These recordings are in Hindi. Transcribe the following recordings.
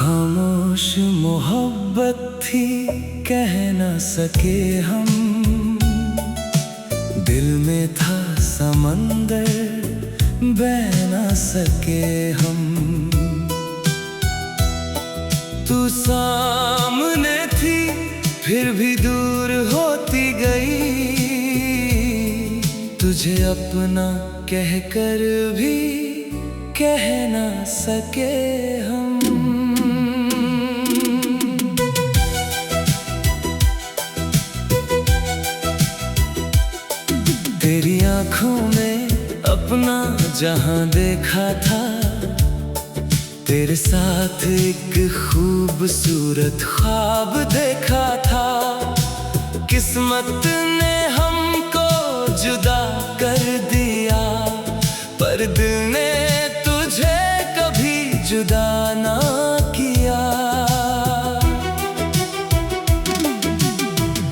खामोश मोहब्बत थी, कह न सके हम। दिल में था समंदर, बह न सके हम। तू सामने थी, फिर भी दूर होती गई। तुझे अपना कहकर भी कह न सके हम। तेरी आँखों में अपना जहां देखा था, तेरे साथ एक खूबसूरत ख्वाब देखा था। किस्मत ने हमको जुदा कर दिया, पर दिल ने तुझे कभी जुदा ना किया।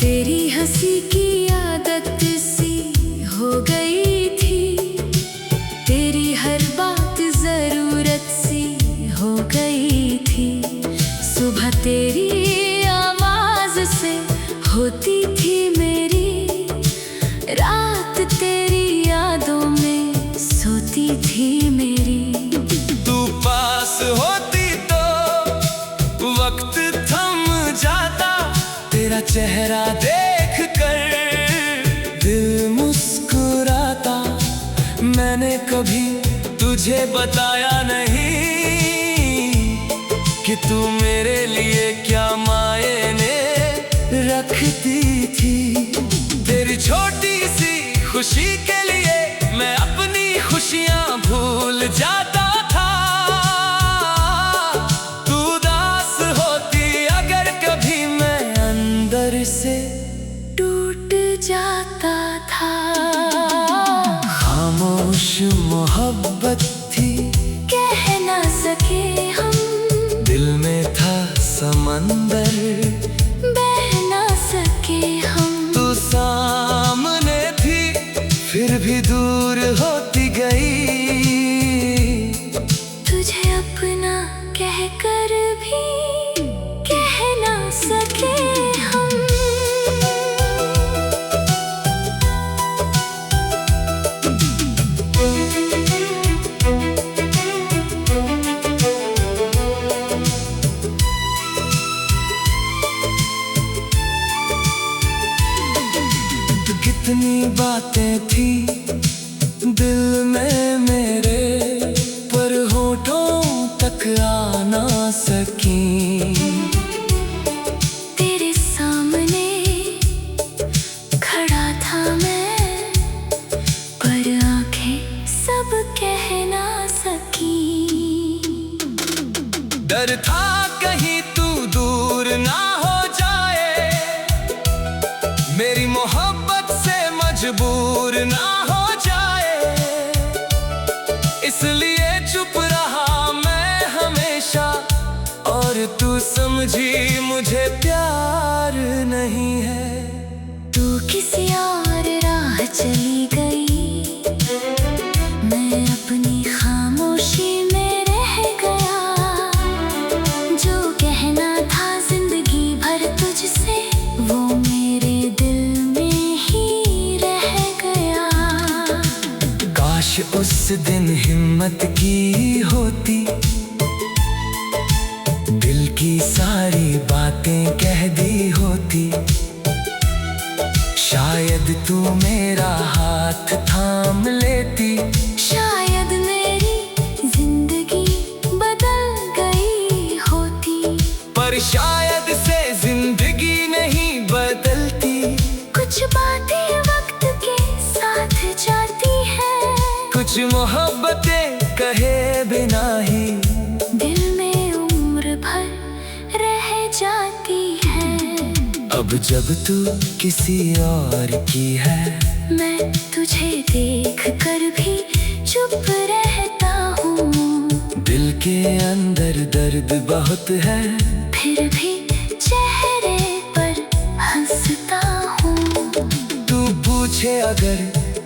तेरी हंसी की आदत सी हो गई थी, तेरी हर बात जरूरत सी हो गई थी। सुबह तेरी आवाज से होती थी मेरी, रात तेरी यादों में सोती थी मेरी। तू पास होती तो वक्त थम जाता, तेरा चेहरा देख कर दिल मुस्कुराता। मैंने कभी तुझे बताया नहीं कि तू मेरे लिए क्या मायने रखती थी। तेरी छोटी सी खुशी के लिए मैं अपनी खुशियां भूल जाता था। तू उदास होती अगर कभी, मैं अंदर से टूट जाता था। खामोश मोहब्बत थी, कह न सके हम। दिल में था समंदर, बह न सके हम। तू सामने थी, फिर भी दूर होती गई। तुझे अपना कहकर भी कह न सके हम। कितनी बातें थी दिल में मेरे, पर होठों तक आ ना सकी। तेरे सामने खड़ा था मैं, पर आंखें सब कह ना सकी। डर था कहीं तू दूर ना हो जाए, मेरी मोहब्बत से मजबूर ना हो जाए। इसलिए चुप रहा मैं हमेशा, और तू समझी मुझे प्यार नहीं है। तू किसी और राह चली गई, मैं अपनी खामोशी में रह गया। जो कहना था जिंदगी भर तुझसे, वो मेरे दिल में ही रह गया। काश उस दिन हिम्मत की होती, दिल की सारी बातें कह दी होती। शायद तू मेरा हाथ थाम लेती, शायद मेरी जिंदगी बदल गई होती। पर शायद से जिंदगी नहीं बदलती। कुछ बातें वक्त के साथ जाती हैं, कुछ मोहब्बतें कहे बिना ही दिल में उम्र भर रह जाती हैं। अब जब तू किसी और की है, मैं तुझे देख कर भी चुप रहता हूँ। दिल के अंदर दर्द बहुत है, फिर भी चेहरे पर हंसता हूँ। तू पूछे अगर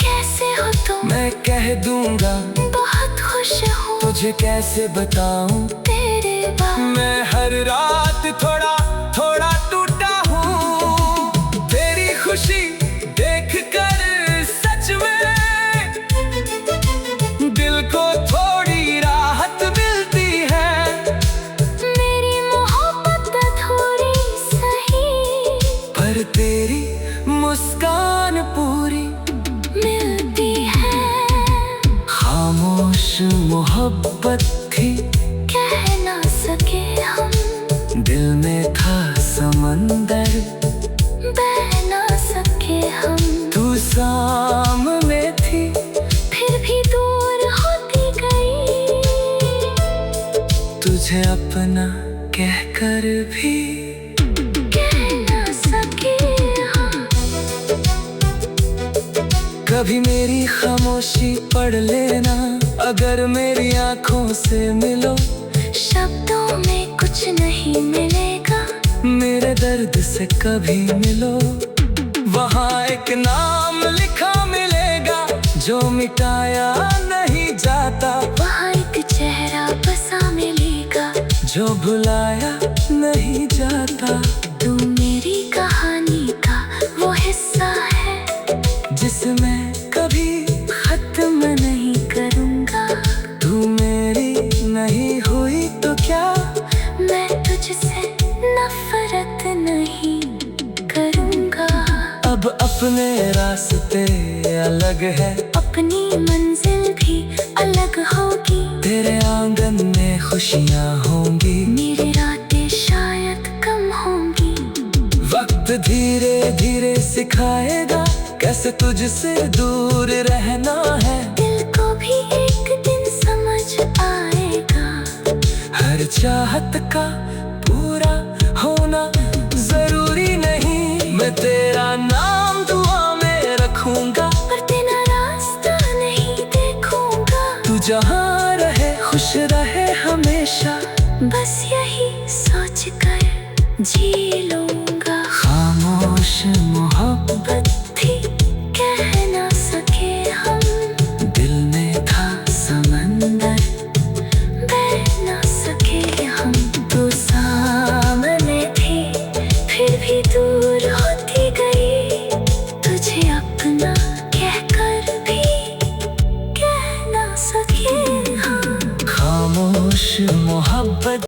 कैसे हो तुम, मैं कह दूंगा बहुत खुश हूँ। तुझे कैसे बताऊं तेरे बारे मैं मोहब्बत थी कह ना सके हम, दिल में था समंदर बह ना सके हम। तू सामने थी फिर भी दूर होती गई, तुझे अपना कहकर भी कह ना सके हम। कभी मेरी खामोशी पढ़ लेना, अगर मेरी आंखों से मिलो। शब्दों में कुछ नहीं मिलेगा, मेरे दर्द से कभी मिलो। वहाँ एक नाम लिखा मिलेगा जो मिटाया नहीं जाता। वहाँ एक चेहरा बसा मिलेगा जो भुलाया नहीं जाता। तू मेरी कहानी का वो हिस्सा है जिसमें कभी खत्म नहीं करूँगा। तू मेरी नहीं हुई तो क्या, मैं तुझसे नफरत नहीं करूँगा। अब अपने रास्ते अलग है, अपनी मंजिल भी अलग होगी। तेरे आंगन में खुशियाँ होंगी, मेरी रातें शायद कम होंगी। वक्त धीरे धीरे सिखाएगा कैसे तुझसे दूर रहना है। दिल को भी एक दिन समझ आएगा, हर चाहत का पूरा होना जरूरी नहीं। मैं तेरा नाम दुआ में रखूंगा, पर तेरा रास्ता नहीं देखूंगा। तू जहाँ रहे खुश रहे हमेशा, बस यही सोच कर जी लूंगा। खामोश मोहब्बत थी कह ना सके हम, दिल में था समंदर बह ना सके हम। तू सामने थी फिर भी दूर होती गई, तुझे अपना कहकर भी कह ना सके हम। खामोश मोहब्बत।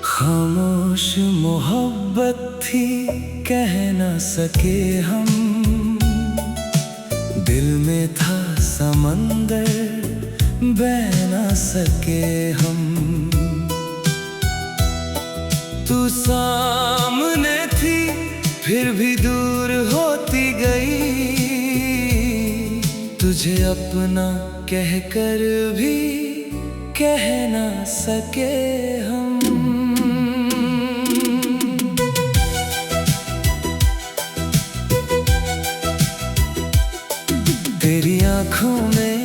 खामोश मोहब्बत थी कह न सके हम, दिल में था समंदर बह न सके हम। तू सामने थी फिर भी दूर होती गई, तुझे अपना कहकर भी कह न सके हम। तेरी आंखों में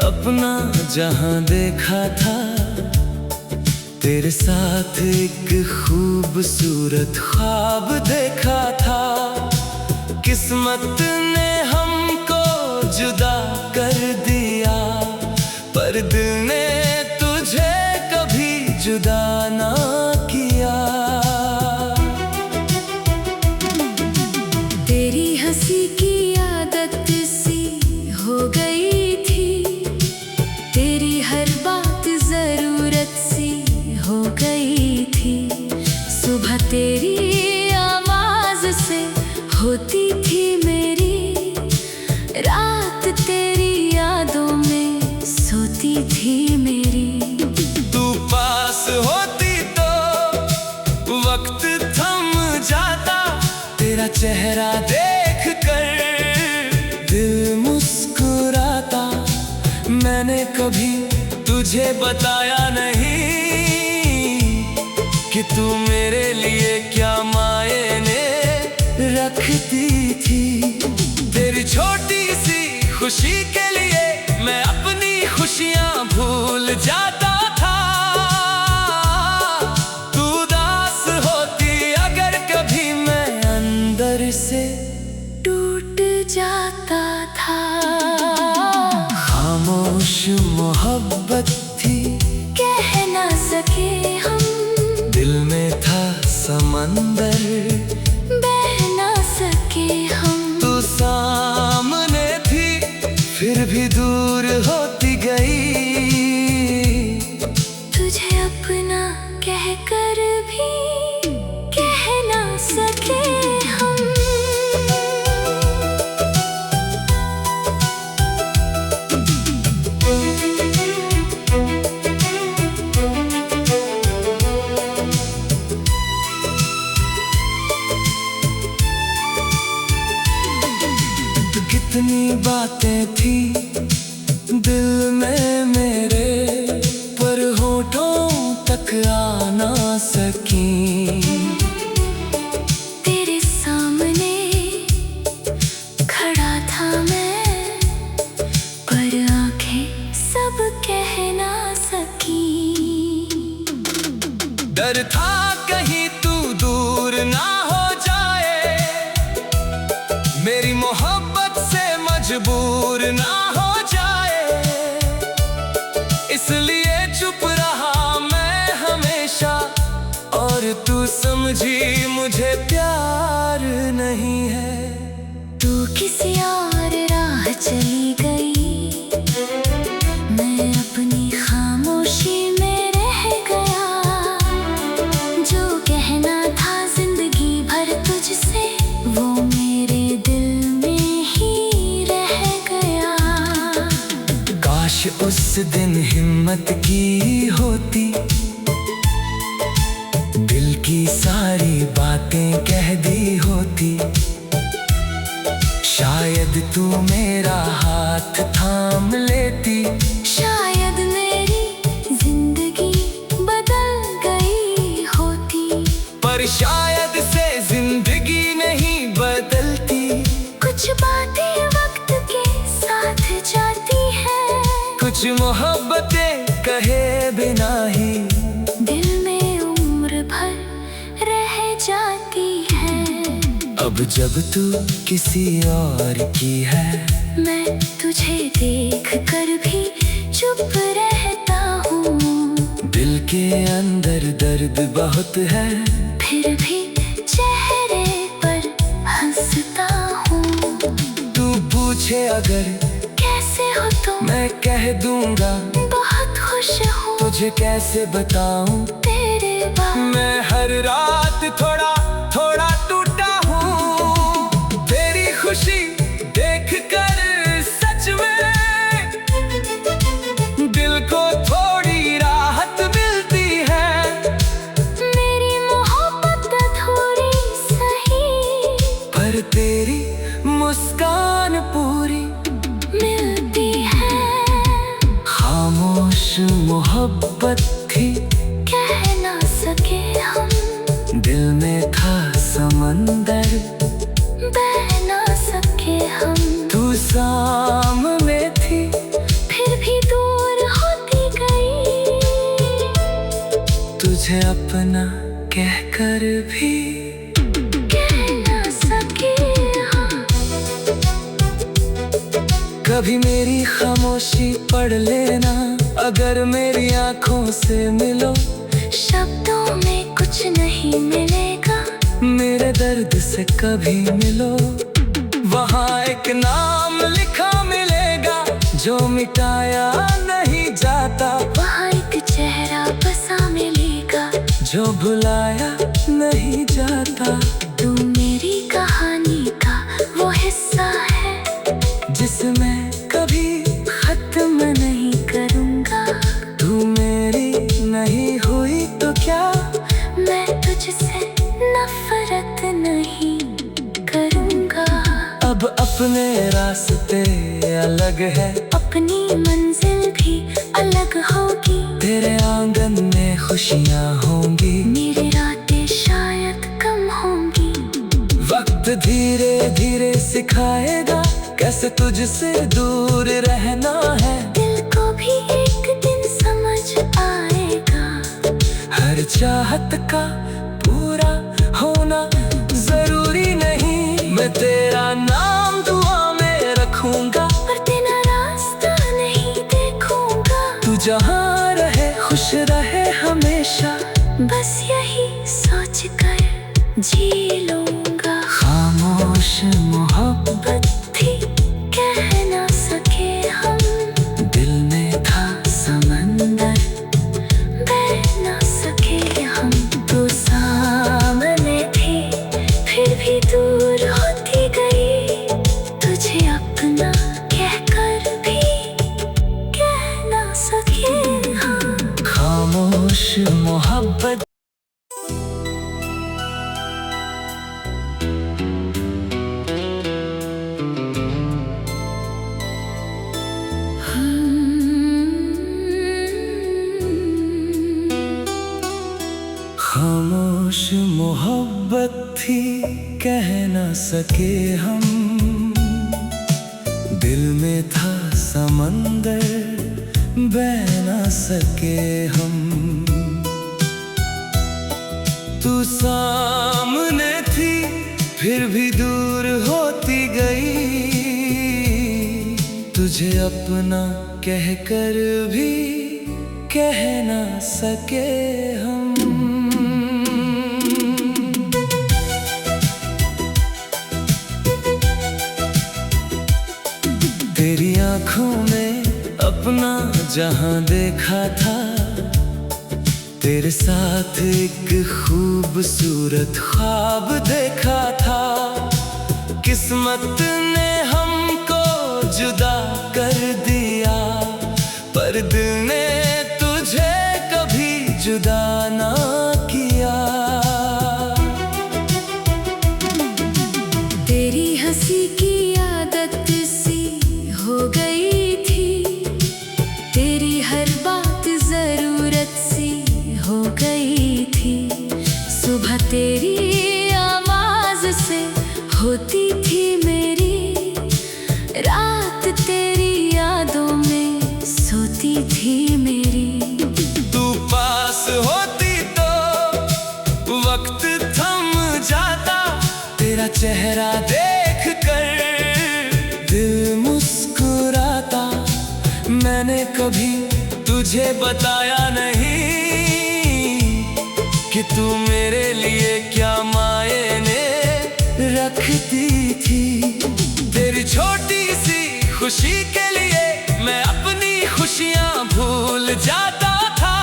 अपना जहां देखा था, तेरे साथ एक खूबसूरत ख्वाब देखा था। किस्मत ने हमको जुदा कर दिया, पर दिल ने तुझे कभी जुदा ना किया। तेरी हंसी की आदत सी हो गई थी, तेरी हर बात जरूरत सी हो गई थी। सुबह तेरी आवाज से होती थी मेरी, रात तेरी यादों में सोती थी मेरी। तू पास होती तो वक्त थम जाता, तेरा चेहरा देख कर दिल मुस्कुराता। मैंने कभी तुझे बताया नहीं कि तू मेरे लिए क्या मायने रखती थी। तेरी छोटी सी खुशी के लिए मैं अपनी खुशियाँ भूल जाता था। तू उदास होती अगर कभी, मैं अंदर से टूट जाता था। खामोश मोहब्बत थी कह ना सके हम, दिल में था समंदर बह ना सके हम। तू सामने थी फिर भी दूर होती गई, कितनी बातें थी दिल में मेरे, पर होठों तक आ ना सकी। तेरे सामने खड़ा था मैं, पर आंखें सब कह ना सकी। डर था कहीं तू दूर ना हो जाए, मेरी मोहब्बत से मजबूर ना हो जाए, इसलिए चुप रहा मैं हमेशा। और तू समझी मुझे प्यार नहीं है। तू किसी और राह चली गई, मैं अपनी खामोशी में रह गया। जो कहना था जिंदगी भर तुझसे, वो मेरे दिल में ही रह गया। काश उस दिन हिम्मत की होती, दिल की सारी बातें कह दी होती। शायद तू मेरा हाथ थाम लेती, शायद मेरी जिंदगी बदल गई होती। पर शायद से जिंदगी नहीं बदलती। कुछ बातें वक्त के साथ जाती हैं, कुछ मोहब्बतें कहे बिना ही दिल में उम्र भर रह जाती हैं। अब जब तू किसी और की है, मैं तुझे देख कर भी चुप रहता हूँ। दिल के अंदर दर्द बहुत है, फिर भी चेहरे पर हंसता हूँ। तू पूछे अगर कैसे हो तुम, मैं कह दूंगा बहुत खुश हूँ। तुझे कैसे बताऊं, तेरे बाद मैं हर रात थोड़ा थोड़ा टूटा हूँ। तेरी खुशी देख कर सच में दिल को थोड़ी राहत मिलती है। मेरी मोहब्बत थोड़ी सही, पर तेरी मुस्कान पूरी मिलती है। खामोश मोहब्बत थी, कह ना सके हम, दिल में था समंदर, बह ना सके हम। तू सामने थी, फिर भी दूर होती गई। तुझे अपना कहकर भी कह ना सके हम। कभी मेरी खामोशी पढ़ लेना, अगर मेरी आंखों से मिलो। शब्दों में कुछ नहीं मिलेगा, मेरे दर्द से कभी मिलो। वहाँ एक नाम लिखा मिलेगा, जो मिटाया नहीं जाता। वहाँ एक चेहरा बसा मिलेगा, जो भुलाया नहीं जाता। तू मेरी कहानी का वो हिस्सा है, जिसमें कभी खत्म नहीं करूँगा। तू मेरी नहीं हुई तो क्या, मैं तुझसे नफरत नहीं करूँगा। अब अपने रास्ते अलग है, अपनी मंजिल भी अलग होगी। तेरे आंगन में खुशियाँ होंगी, मेरी रातें शायद कम होंगी। वक्त धीरे धीरे सिखाएगा कैसे तुझसे दूर रहना है। दिल को भी एक दिन समझ आएगा, हर चाहत का पूरा होना जरूरी नहीं। मैं तेरा नाम दुआ में रखूंगा, पर तेरा रास्ता नहीं देखूंगा। तू जहाँ रहे खुश रहे हमेशा, बस यही सोच कर जी लूंगा। खामोश मोहब्बत थी, कह ना सके हम, दिल में था समंदर, बह ना सके हम। तू सामने थी, फिर भी दूर होती गई। तुझे अपना कहकर भी कह ना सके हम। खामोश मोहब्बत। खामोश मोहब्बत थी, कह न सके हम। दिल में था समंदर, बह न सके हम। तू सामने थी, फिर भी दूर होती गई। तुझे अपना कहकर भी कह न सके हम। तेरी आंखों में अपना जहां देखा था, तेरे साथ एक खूबसूरत ख्वाब देखा था। किस्मत ने हमको जुदा कर दिया, पर दिल ने तुझे कभी जुदा ना किया। तेरी हंसी की आदत सी हो गई थी, तेरी हर बात जरूरत सी हो गई थी। सुबह तेरी आवाज से होती थी मेरी, रात तेरी यादों में सोती थी मेरी। तू पास होती तो वक्त थम जाता, तेरा चेहरा देख कर दिल मुस्कुराता। मैंने कभी तुझे बताया नहीं कि तू मेरे लिए क्या मायने रखती थी। तेरी छोटी सी खुशी के लिए मैं अपनी खुशियां भूल जाता था।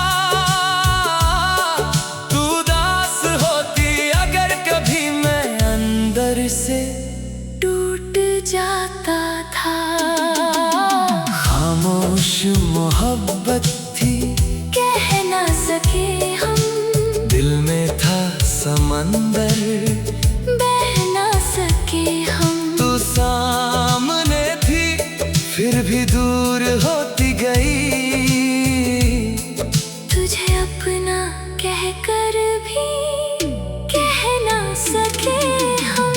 तू उदास होती अगर कभी, मैं अंदर से टूट जाता था। खामोश मोहब्बत थी, कह न सके हम। दिल में था समंदर, बह न सके हम। तू सामने थी, फिर भी दूर होती गई। तुझे अपना कहकर भी कह न सके हम।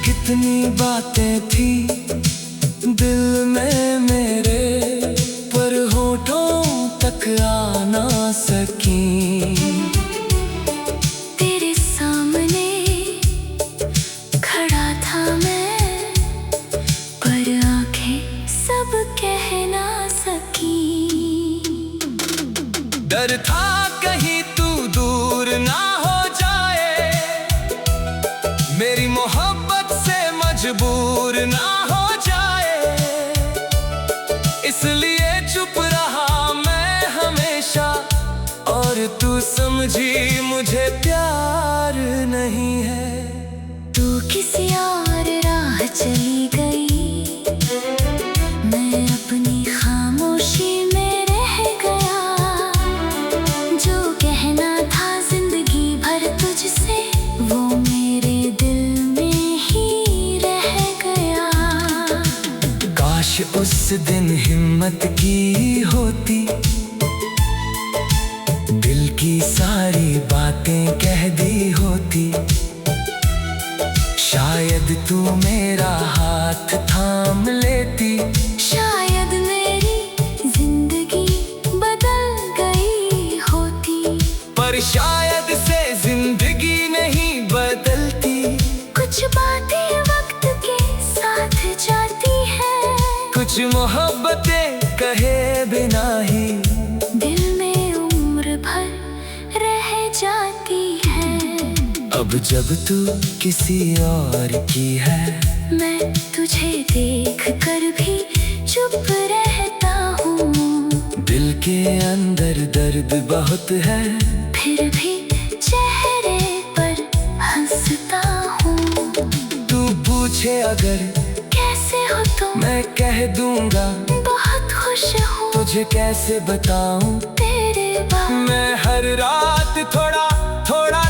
कितनी बातें थी दिल में मेरे, पर होठों तक आ ना सकी। तेरे सामने खड़ा था मैं, पर आंखें सब कह ना सकी। डर था कहीं तू दूर ना हो जाए, मेरी मोहब्बत से मजबूर ना हो जाए। इसलिए चुप रहा मैं हमेशा, और तू समझी मुझे प्यार नहीं है। तू किसी और राह चली गई, मैं अपनी खामोशी में रह गया। जो कहना था जिंदगी भर तुझसे, वो मेरे दिल में ही रह गया। काश उस दिन हिम्मत की होती, दिल की सारी बातें कह दी होती। शायद तू मेरा हाथ थाम लेती, शायद मेरी जिंदगी बदल गई होती। पर शायद से जिंदगी नहीं बदलती। कुछ बातें वक्त के साथ जाती हैं, कुछ मोहब्बतें कहे बिना ही दिल में उम्र भर रह जाती हैं। अब जब तू किसी और की है, मैं तुझे देख कर भी चुप रहता हूँ। दिल के अंदर दर्द बहुत है, फिर भी चेहरे पर हंसता हूँ। तू पूछे अगर कैसे हो तुम, मैं कह दूंगा बहुत खुश हूँ। तुझे कैसे बताऊं तेरे बारे मैं हर रात थोड़ा थोड़ा